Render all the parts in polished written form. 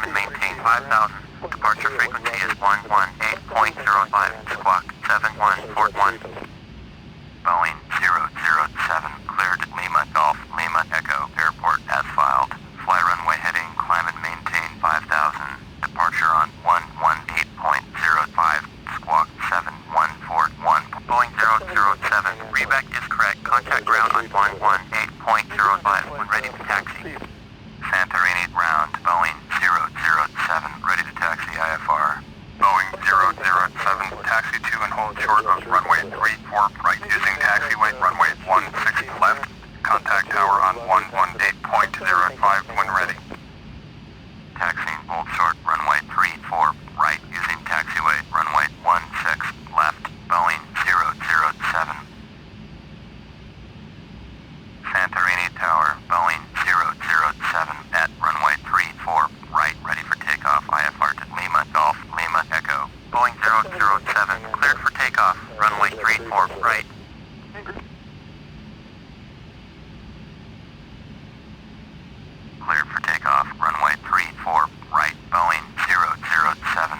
and maintain 5,000. Departure frequency is 118.05, squawk 7141. Boeing 007, cleared at Lima Golf, Lima Echo Airport as filed. Fly runway heading, climb and maintain 5,000. Departure on 118.05, squawk 7141. Boeing 007, reback is correct. Contact ground on 118.05 when ready to taxi. Santorini ground, Boeing 007, ready to taxi IFR. Boeing 007, taxi to and hold short of runway 34 right using taxiway runway 16 left. Contact tower on 118.05 when ready. Taxiing hold short runway 34 right using taxiway runway 16 left. Boeing 007. Santorini Tower, Boeing 007 at runway 34 right, ready for takeoff. IFR to Lima Golf, Lima Echo. Boeing 007, cleared for takeoff. Runway 34 right. Cleared for takeoff. Runway 34 right. Boeing 007.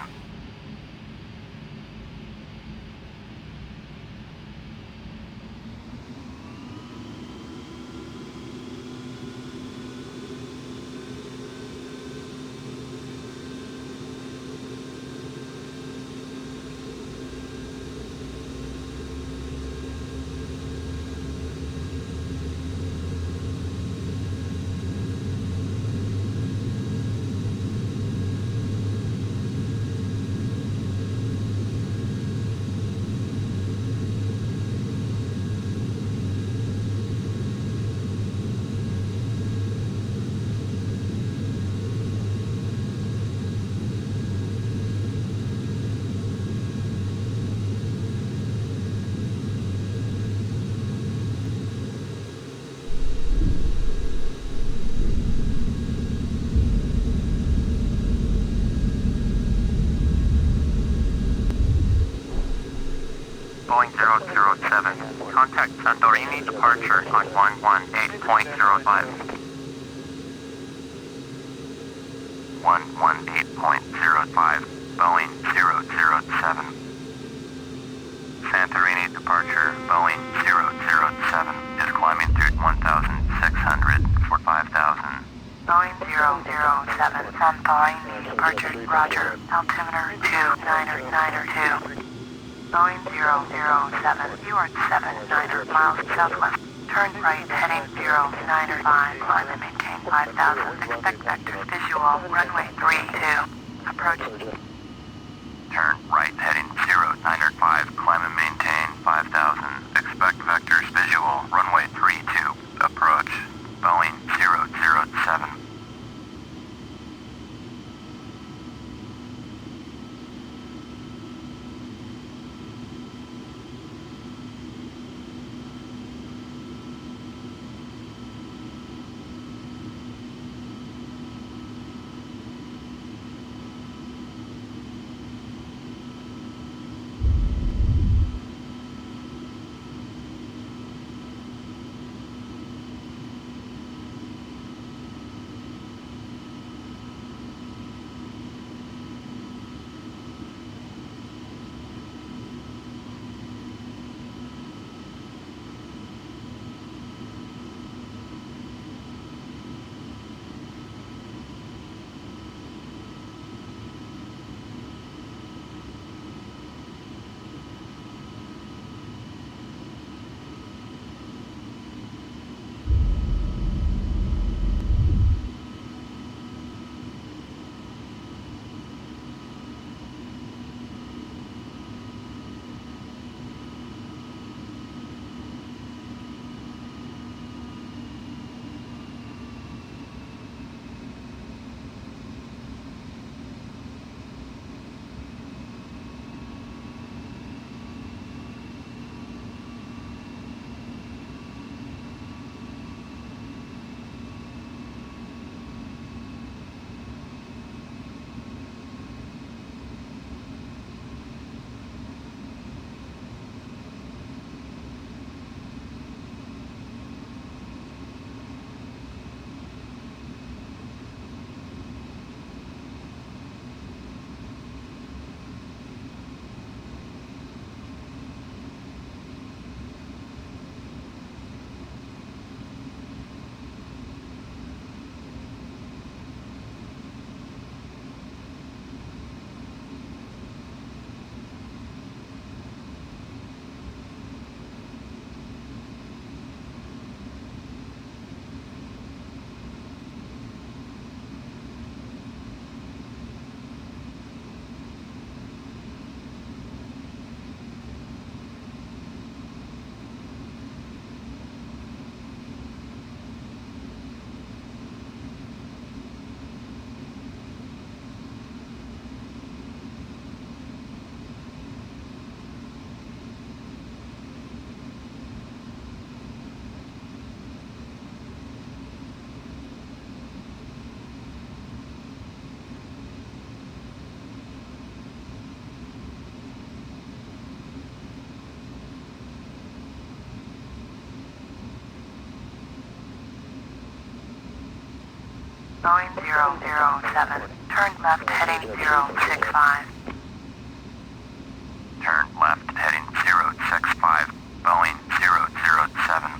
Boeing 007, contact Santorini departure on 118.05. 118.05, Boeing 007. Santorini departure, Boeing 007, is climbing through 1,600 for 5,000. Boeing 007, Santorini departure, roger, altimeter 2992. Boeing 007, you are 79 miles southwest. Turn right heading 095, climb and maintain 5,000. Expect vectors visual, runway 32. Approach. Turn right heading 095, climb and maintain 5,000. Expect vectors visual, runway 32. Approach. Boeing 007. Boeing 007, turn left heading 065. Turn left heading 065, Boeing 007.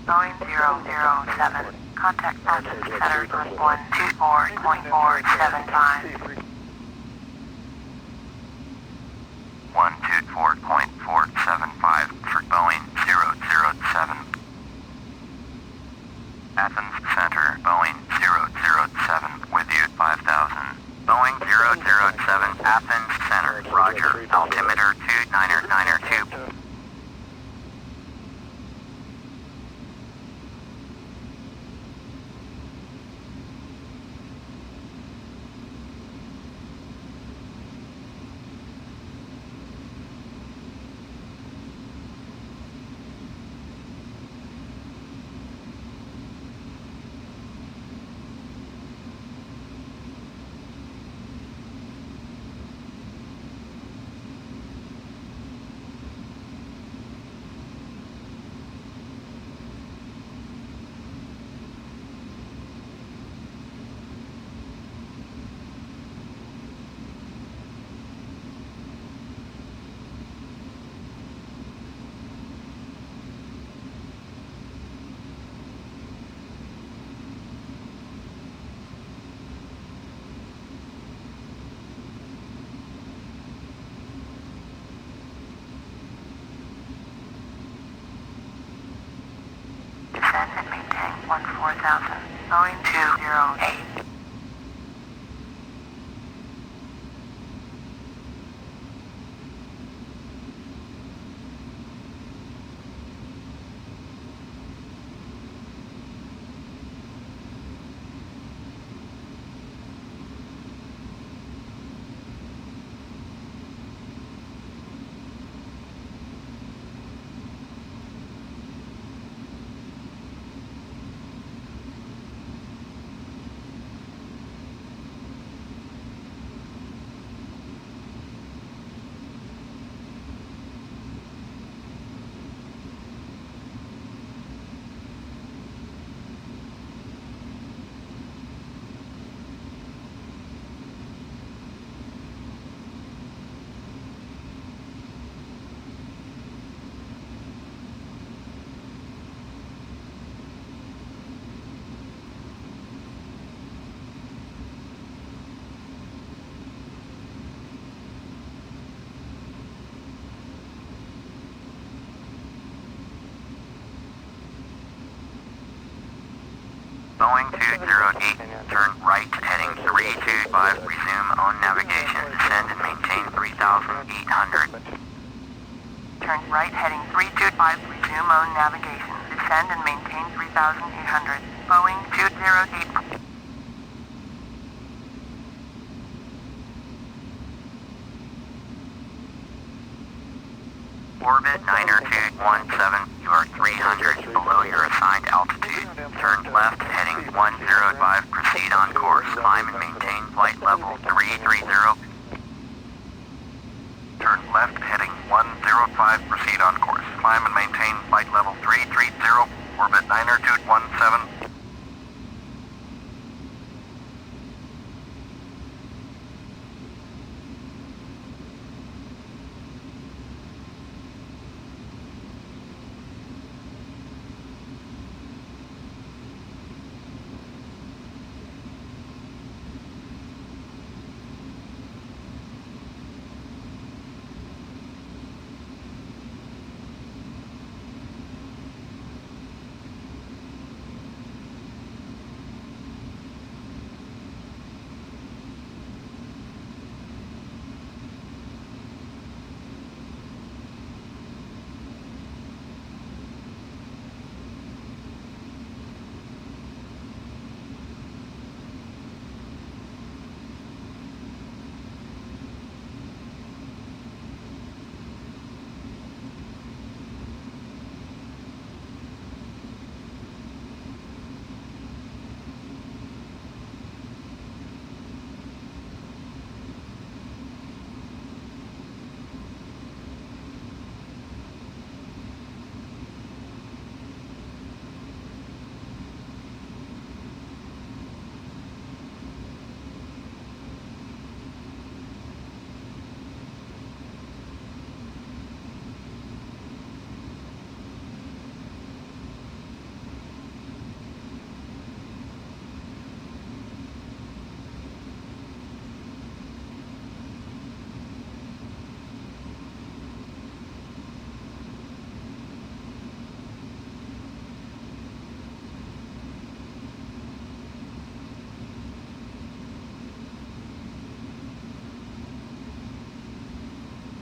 Boeing 007, contact Athens Center on 124.475. 124.475 for Boeing 007. Athens Center, Boeing 007, with you 5,000. Boeing 007, Athens Center, roger, altimeter 2992. Descend and maintain 14,000. Boeing 208. Boeing 208, turn right heading 325, resume on navigation, descend and maintain 3,800. Turn right heading 325, resume on navigation. Descend and maintain 3,800. Boeing 208. Orbit 90217, you are 300 below your assigned altitude. Turn left heading 105, proceed on course. Climb and maintain flight level 330. Turn left heading 105, proceed on course. Climb and maintain flight level 330, orbit 90217.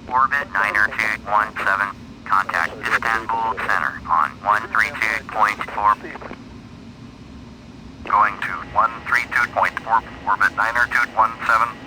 Orbit 90217, contact Istanbul Center on 132.4. Going to 132.4, orbit 90217.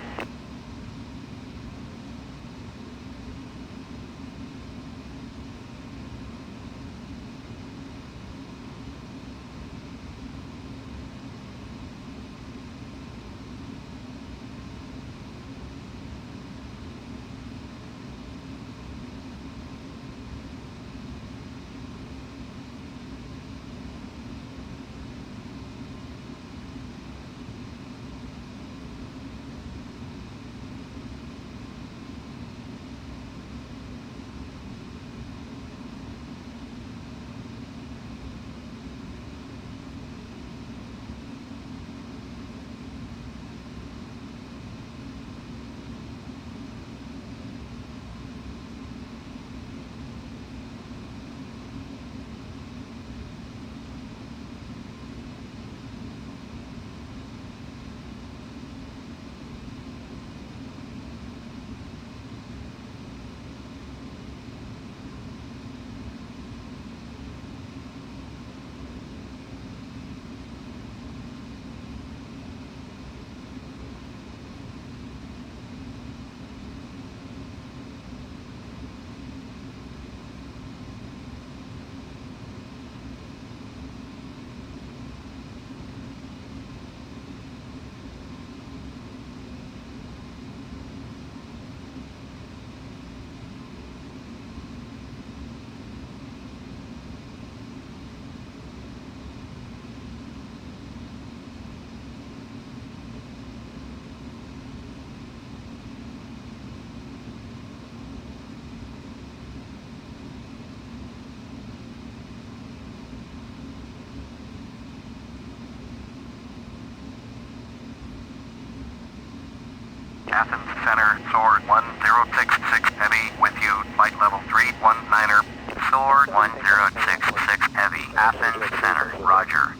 Athens Center, Sword 1066 Heavy, with you, flight level 319er. Sword 1066 Heavy, Athens Center, roger.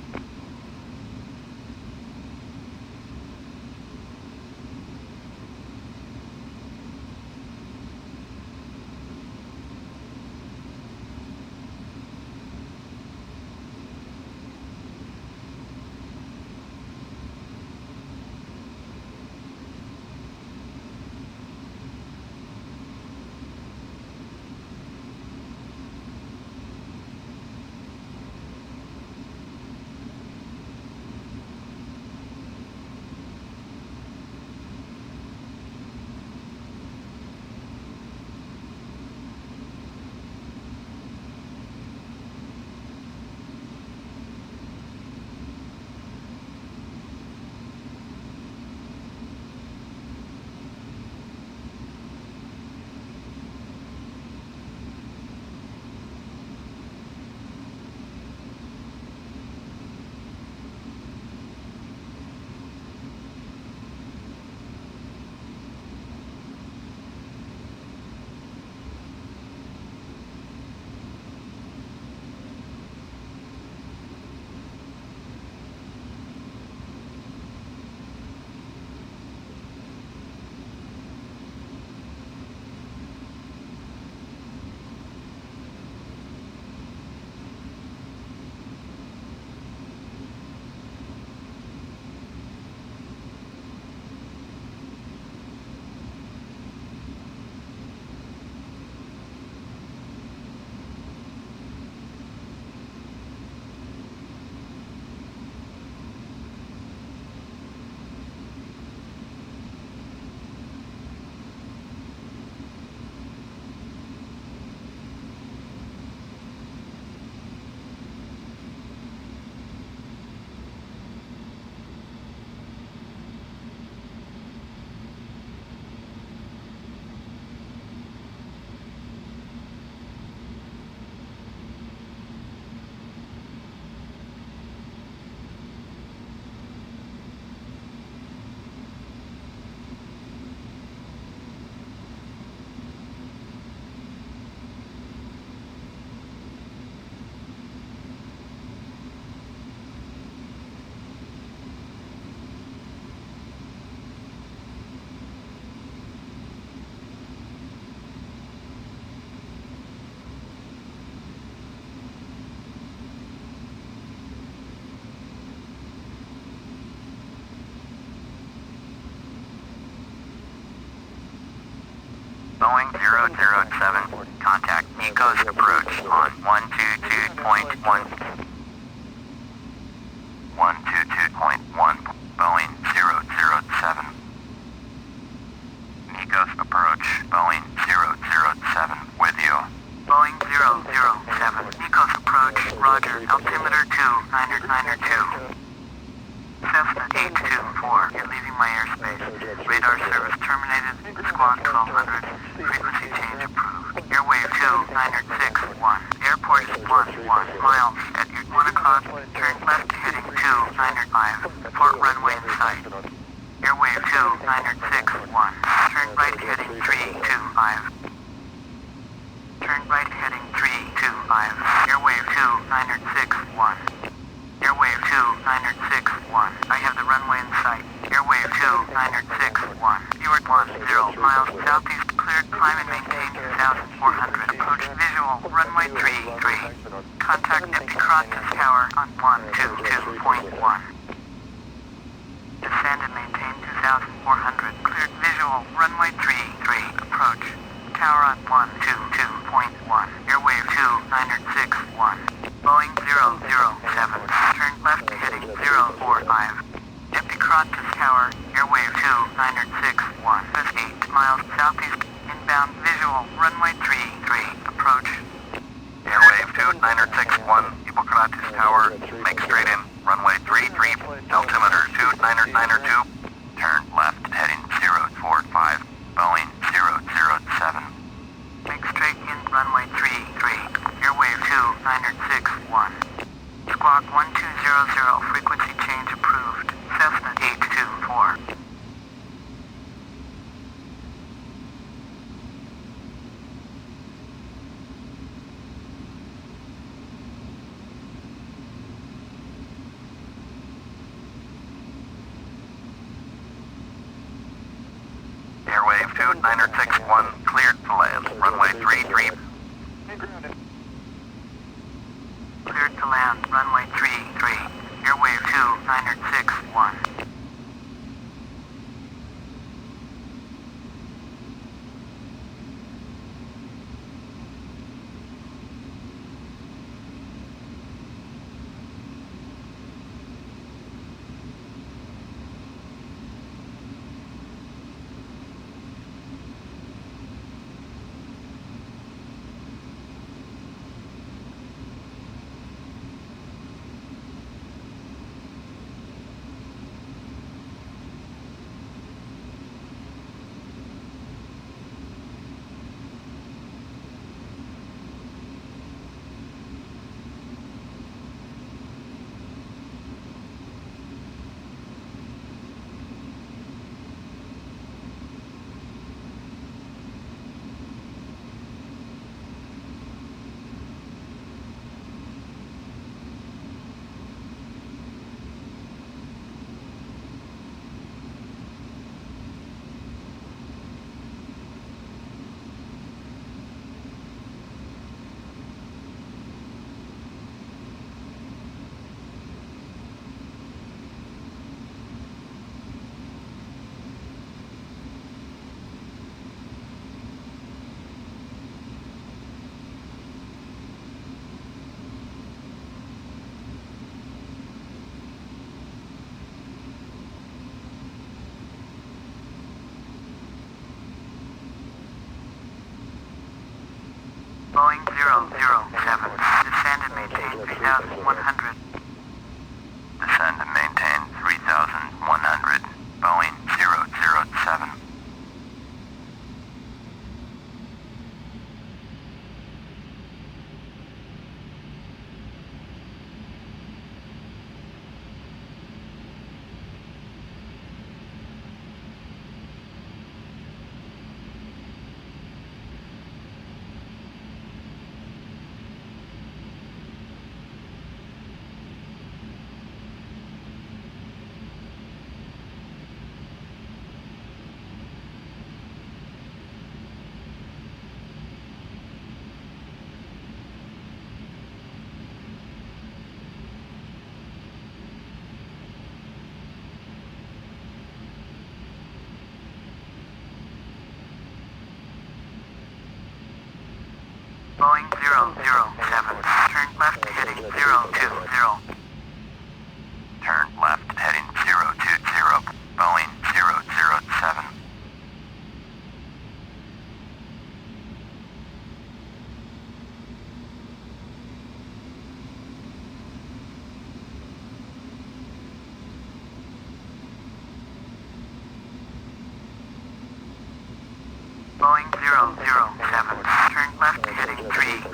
Boeing 007, contact Nikos approach on 122.1. 122.1, Boeing 007. Nikos approach, Boeing 007, with you. Boeing 007, Nikos approach, roger, altimeter 2992. Cessna 824, you're leaving my airspace. Radar service terminated, squawk 1200, frequency change approved. Airwave 2961, airport is 11 miles. At your 1 o'clock, turn left heading 2905, port runway in sight. Airwave 2961, turn right heading 325. Turn right heading 325, airwave 2961. Airwave 2961. I have the runway in sight. Airwave 2961. You are 10 miles southeast, cleared, climb and maintain 2,400. Approach visual, runway 33. Contact Epicrotis Tower on 122.1. Descend and maintain 2,400. Cleared visual, runway 33. Approach. Tower on 122.1. Airwave 2961. Boeing 007. Turn left heading 045. Epicrotis Tower, airwave 2961. 8 miles southeast, inbound visual, runway 33. Approach. Airwave 2961, Epicrotis Tower, make straight in, runway 33, altimeter 2992. Turn left heading 045. Boeing 007. Make straight in, runway 33. Airwave 2961. Squawk 1200, frequency change approved. Cessna 824. Airwave 2961, cleared to land, runway 33. Cleared to land, runway 33. Airwave 2961. Boeing 007. Descend and maintain 3,100. Descend and maintain 3,100. Boeing 007.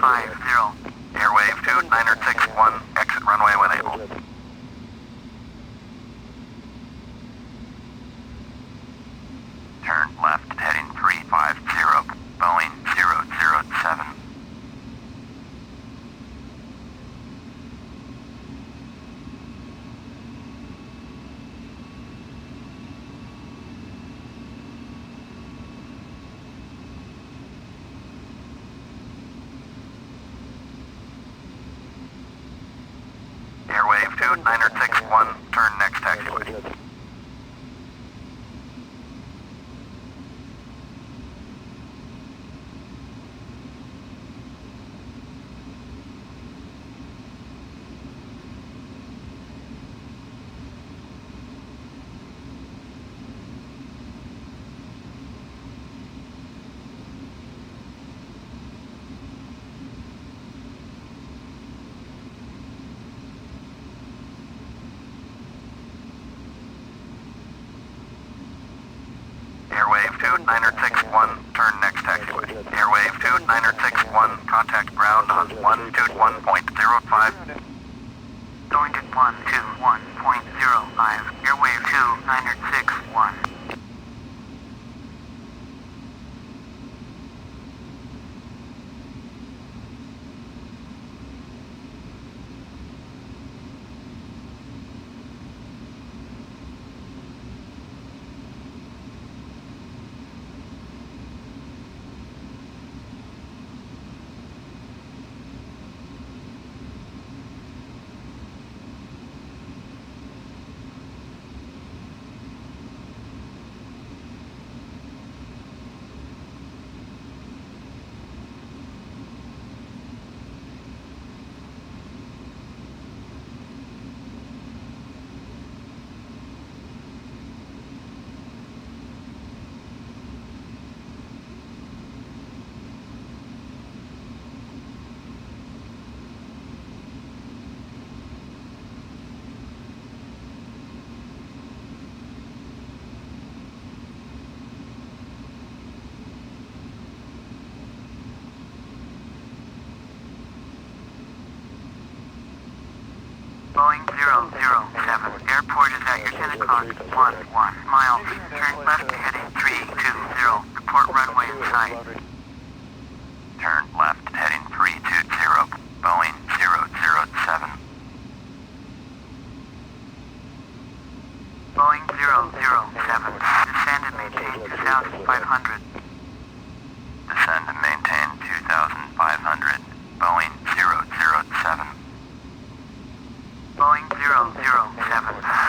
Airwave 2961, exit runway when able. Turn left heading 350, Boeing 007. Airwave 2961, turn next taxiway. Airwave 2961, turn next taxiway. Airwave 2961, contact ground on 121.05. Going to 121.05, Airwave 2961. Boeing 007, airport is at your 10 o'clock, 11 miles. Turn left heading 320, report runway in sight. Turn left heading 320, Boeing 007. Boeing 007, descend and maintain 2,500. Descend and maintain 2,500, Boeing 007. Boeing 007,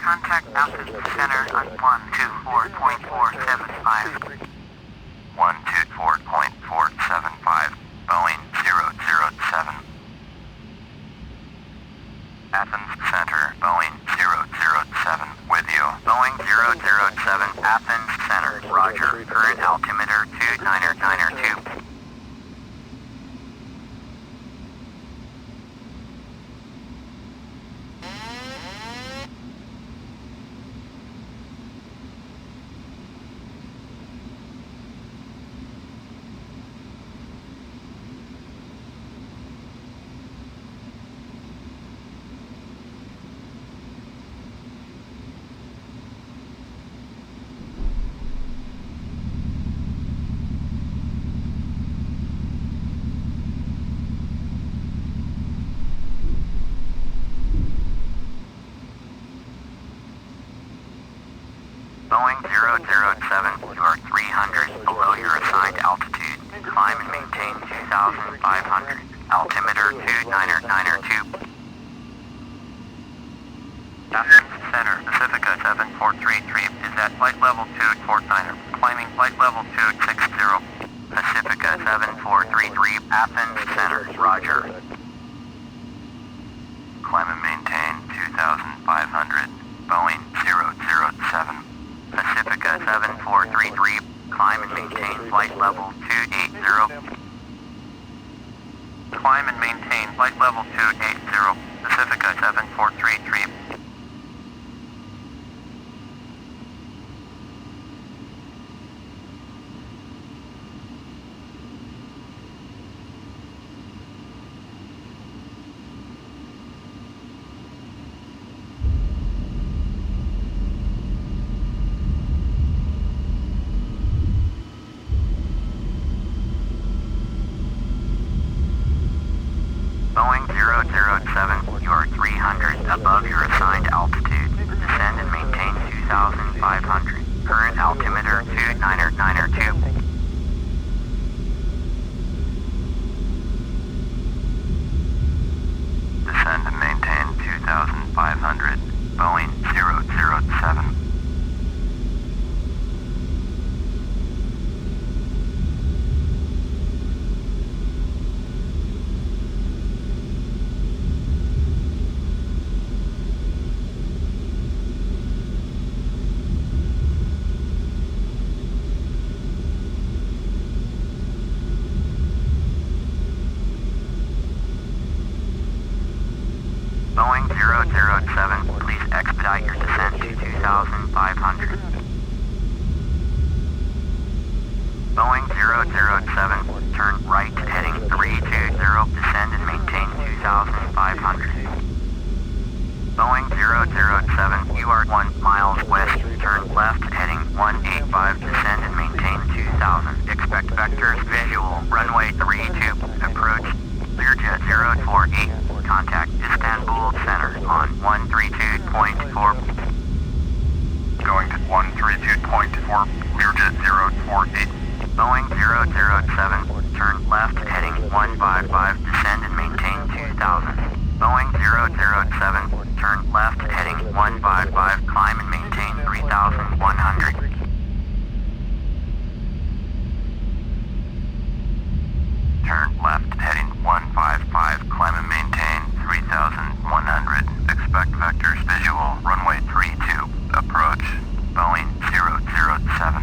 contact Mountain Center on 124.475. 124.475, Boeing 007. Athens Center, Boeing 007, with you. Boeing 007, Athens Center, roger. Current altimeter 2992. Boeing 007, you are 300 below your assigned altitude. Climb and maintain 2,500. Altimeter 2992. Athens Center, Pacifica 7433 is at flight level 2 Fort Niner. Climbing flight level 260. Pacifica 7433, Athens Center, roger. Climb and maintain 2,500, Boeing 007. Pacifica 7433, climb and maintain flight level 280. Climb and maintain flight level 280, Pacifica 7433. Current altimeter 29er2. Descend and maintain 2,500. Boeing 007. Boeing 007, please expedite your descent to 2,500. Boeing 007, turn right heading 320, descend and maintain 2,500. Boeing 007, you are 1 miles west, turn left heading 185, descend and maintain 2,000. Expect vectors visual, runway 32, approach, Learjet 048. Contact Istanbul Center on 132.4. Going to 132.4, Learjet 048. Boeing 007, turn left heading 155, descend and maintain 2,000. Boeing 007, turn left heading 155, climb and maintain 3,100. Turn left heading 155, climb and maintain 3,100. Expect vectors visual, runway 32, approach, Boeing 007.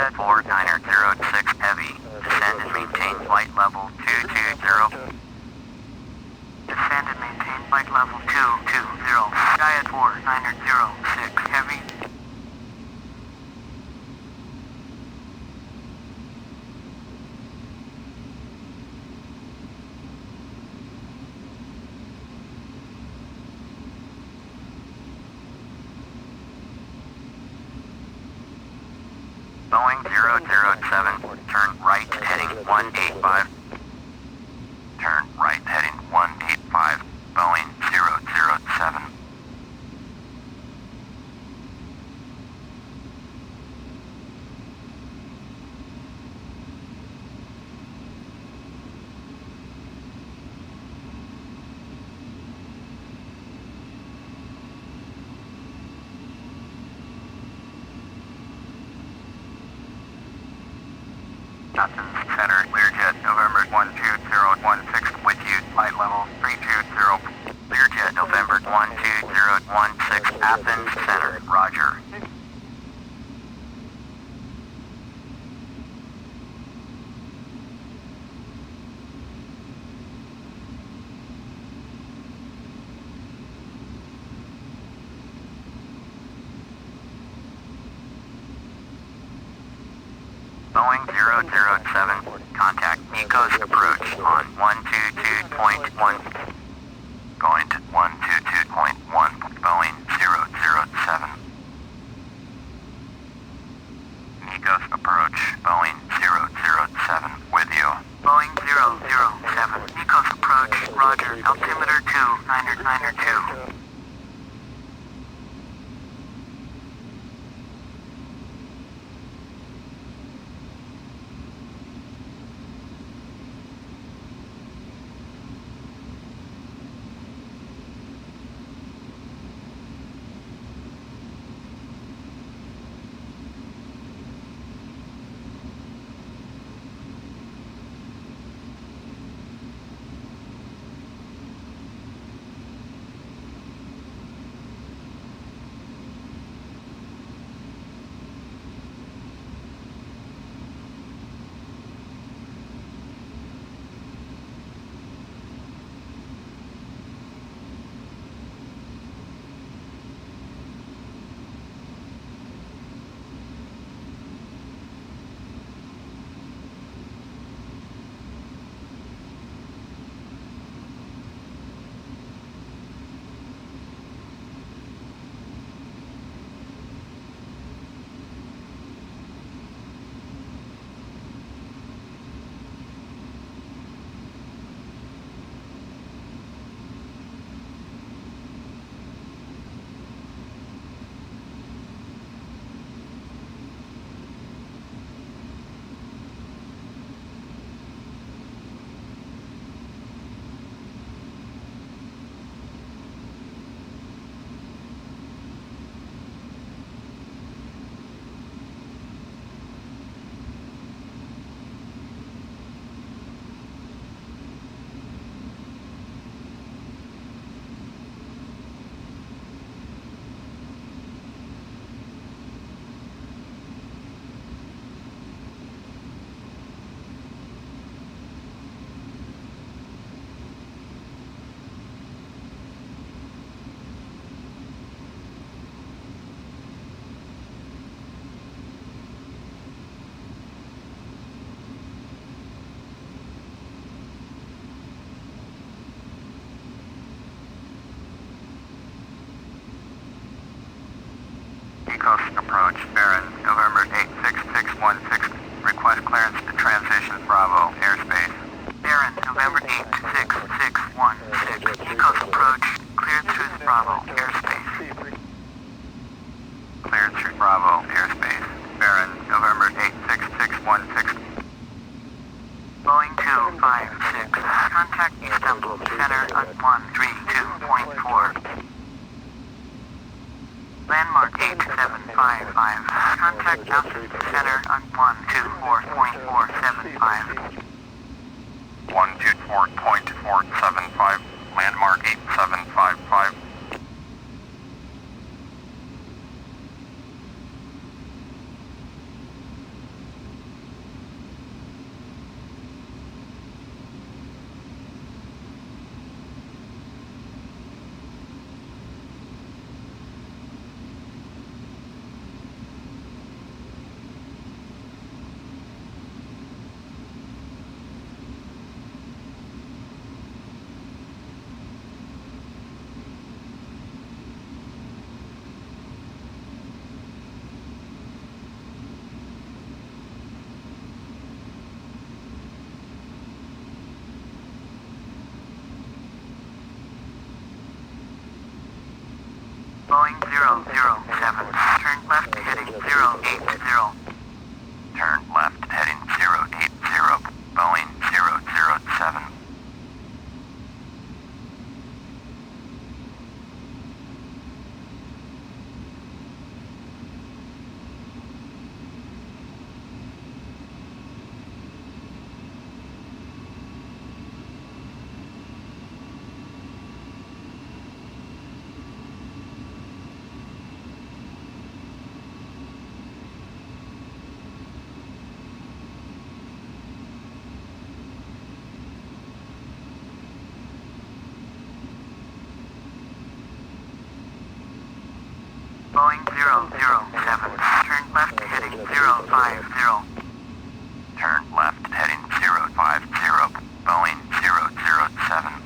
Skyway 4906 Heavy. Descend and maintain flight level 220. Descend and maintain flight level 220. Skyway 4906 Heavy. Boeing 007, turn right heading 185. Turn right heading 185, Boeing 007. Johnson Center, Learjet, November 12016 with you, flight level 320. Learjet, November 12016, Athens Center, roger. Boeing 007, contact Nikos approach on 122.1. Going to 122.1, Boeing 007. Nikos approach, Boeing 007, with you. Boeing 007, Nikos approach, roger, altimeter 2992. Nikos approach, Baron, November 86616. Request clearance to transition Bravo, airspace. Baron, November 86616. Nikos approach, cleared through the Bravo, airspace. Cleared through Bravo, airspace. Baron, November 86616. Boeing 256, contact Istanbul Center on 132.4. Landmark 8755, contact Altitude Center on 124.475. 124.475, landmark 8755. 007. Turn left heading 080. Turn left heading 080. Boeing 007. Boeing 007. Turn left heading 050. Turn left heading 050. Boeing 007.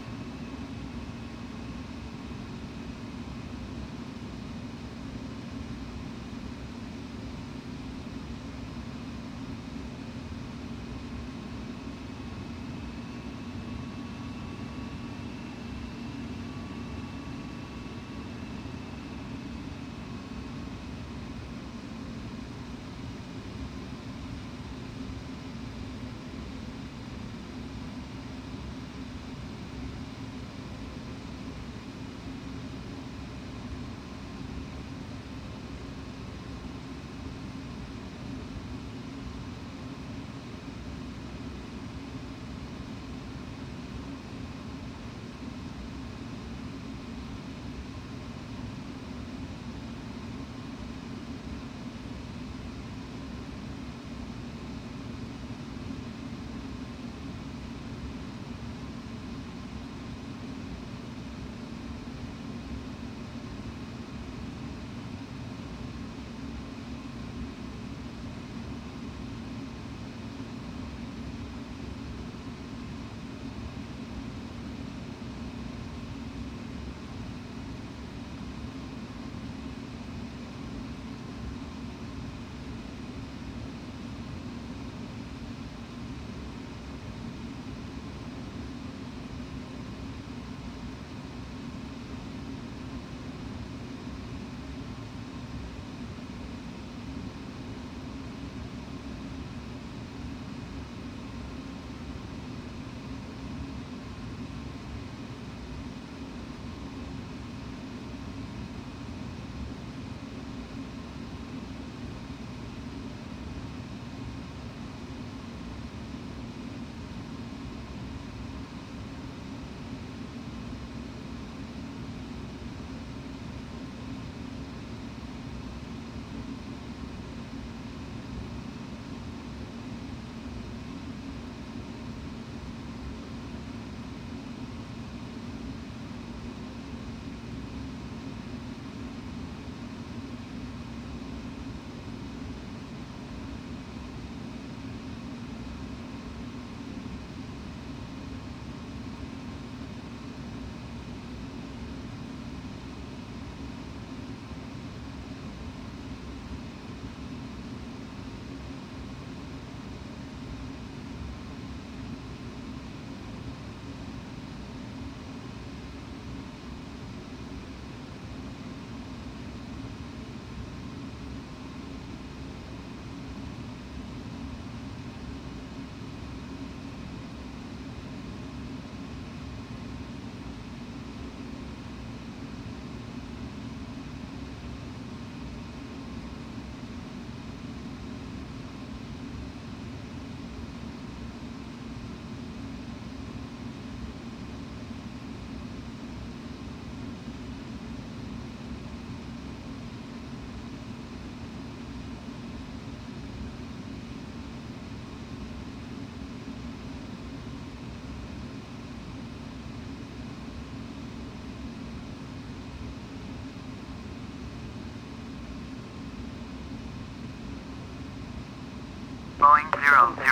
Boeing 007.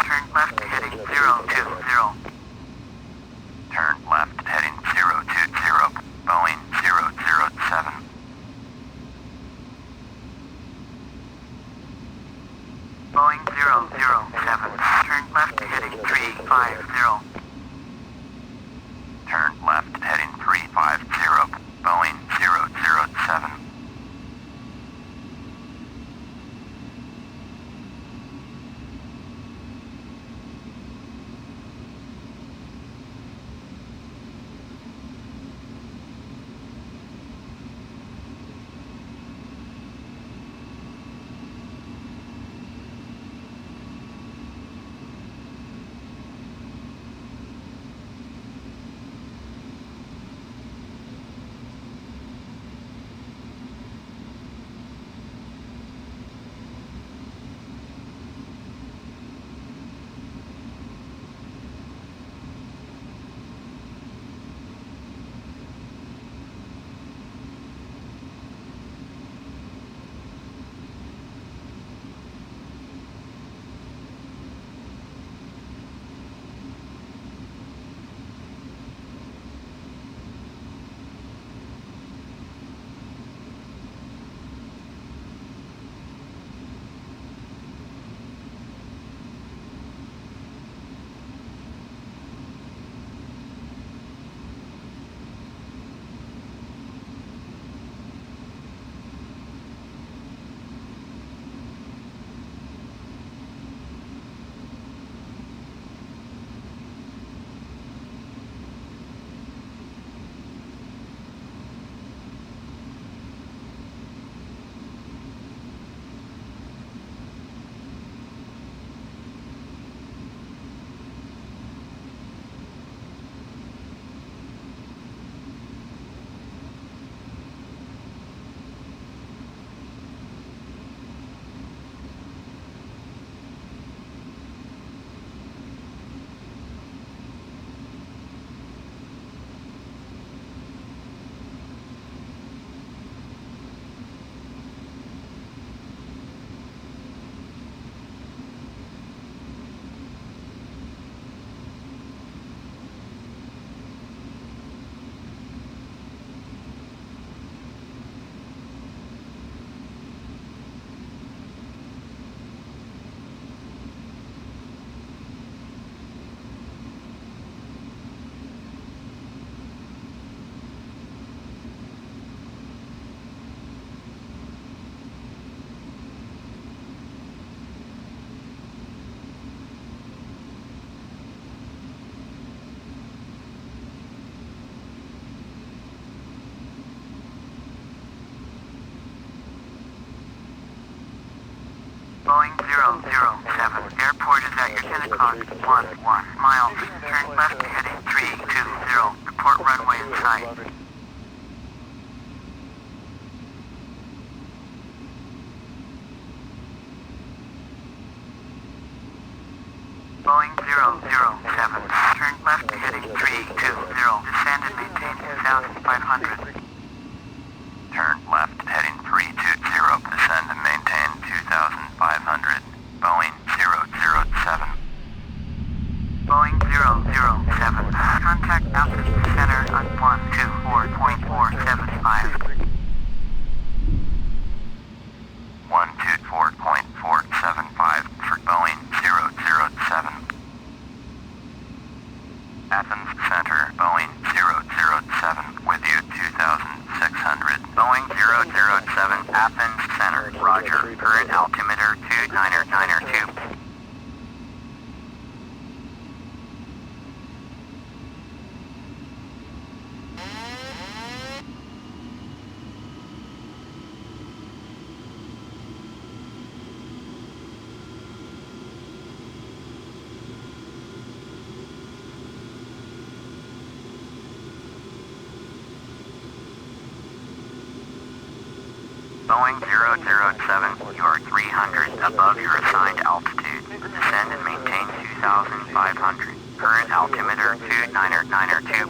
Turn left heading 020. Turn left heading 020. Boeing 007. Boeing 007. Turn left heading 350. Turn left heading 350. Boeing 007. 007. Airport is at your 10 o'clock. 11 miles. Turn left heading 320. Report runway in sight. Boeing 007. Turn left heading 320. Descend and maintain 2,500. Turn left heading 320. Descend and maintain 2,500. Boeing 007. Boeing 007. Contact altitude center on 124.475. 124.475 for Boeing 007. Athens Center, Boeing 007, with you 2,600. Boeing 007, Athens Center, roger. Current altimeter 2992. Boeing 007, you are 300 above your assigned altitude. Descend and maintain 2,500. Current altimeter 2992.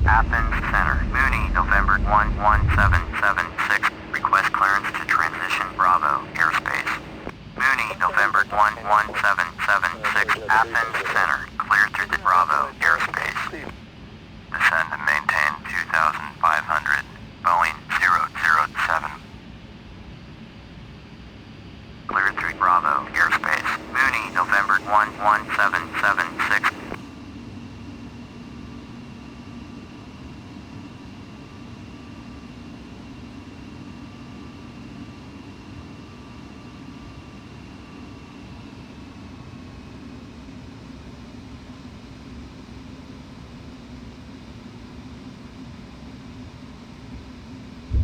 Athens Center, Mooney, November 11776. Request clearance to transition Bravo airspace. Mooney, November 11776. Athens Center, cleared through the Bravo airspace. Descend and maintain 2,500. Boeing 007. Cleared through Bravo airspace. Mooney, November 11776.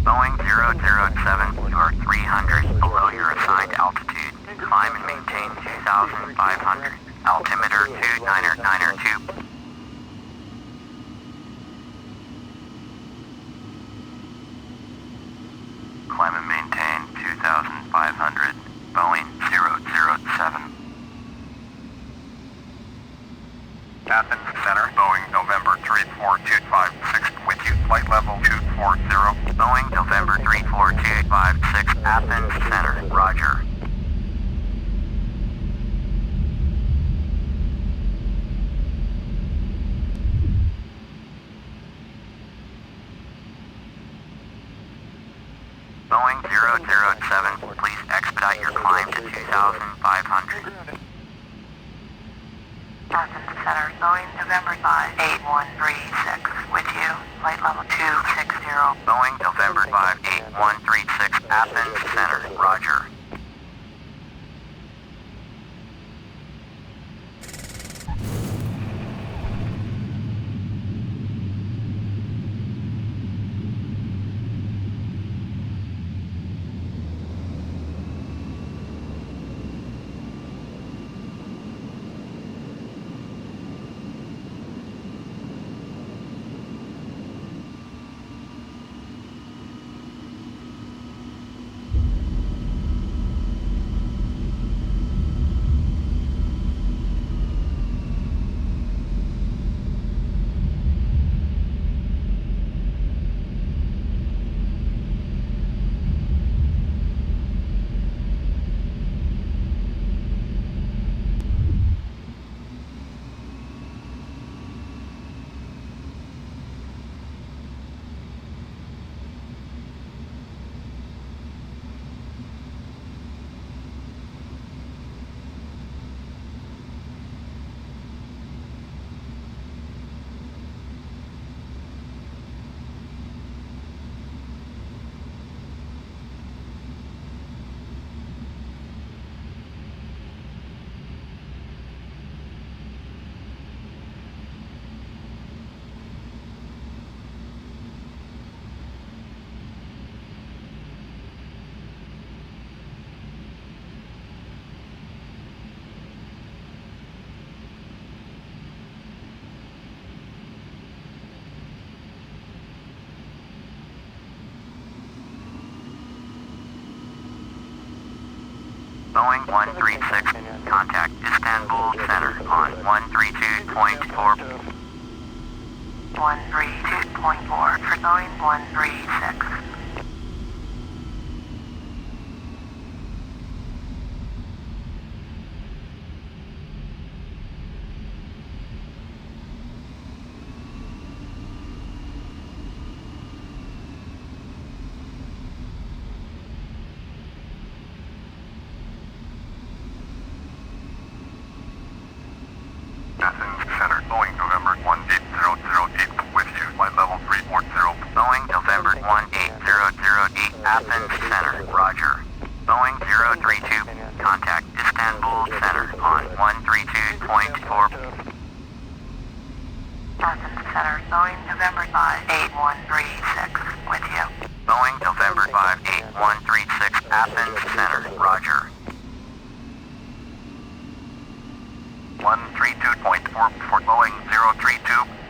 Boeing 007, you are 300 below your assigned altitude. Climb and maintain 2,500. Altimeter 2992. Climb and maintain 2,500. Boeing 007. Athens Center, Boeing November 34256 with you. Flight level 240. Boeing November 34256, Athens Center, roger. Boeing 007, please expedite your climb to 2,500. Athens Center, Boeing November 58136 with you. Flight level 260. Boeing November 58136, Athens Center, roger. Boeing 136, contact Istanbul Center on 132.4. 132.4 for Boeing 136. Athens Center, Boeing November 18008 with you, flight level 340. Boeing November 18008, Athens Center, roger. Boeing 032, contact Istanbul Center on 132.4. Athens Center, Boeing November 58136 with you. Boeing November 58136, Athens Center, roger. 132.4 for Boeing 032.